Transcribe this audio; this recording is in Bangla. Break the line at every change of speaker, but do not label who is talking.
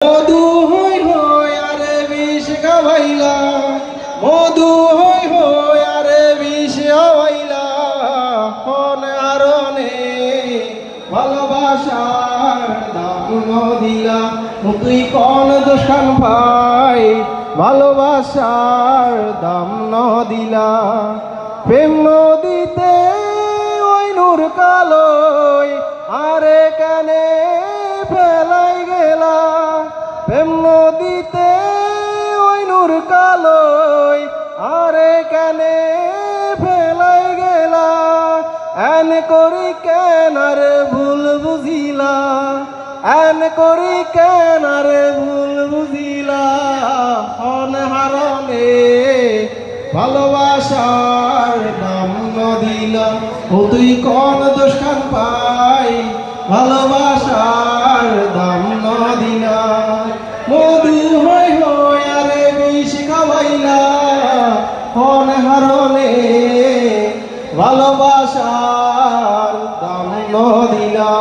মধু হই হই আরে বিষ খাওয়াইলা, মধু হই হই আরে বিষ খাওয়াইলা, মনে আরনে ভালোবাসার দাম দিলা। তুই কোন দোষান ভাই ভালোবাসার দাম দিলা। প্রেম নদীতে ওই নূর কালোই আরে কেনে ফেলাই গেলা। প্রেম নদীতে ওই নূর কালোই আরে কেনে ফেলাই গেলা। এন করি কেন আরে ভুল বুঝিলা, এন করি কেন আরে ভুল বুঝিলা। অনহারণে ভালোবাসার দাম দিলা। ও তুই কোন দোষখান পাই ভালোবাসার দাম দিলা। মধু হই হই আরে বিষ খাওয়াইলা, অনহারণে ভালোবাসার দাম দিলা।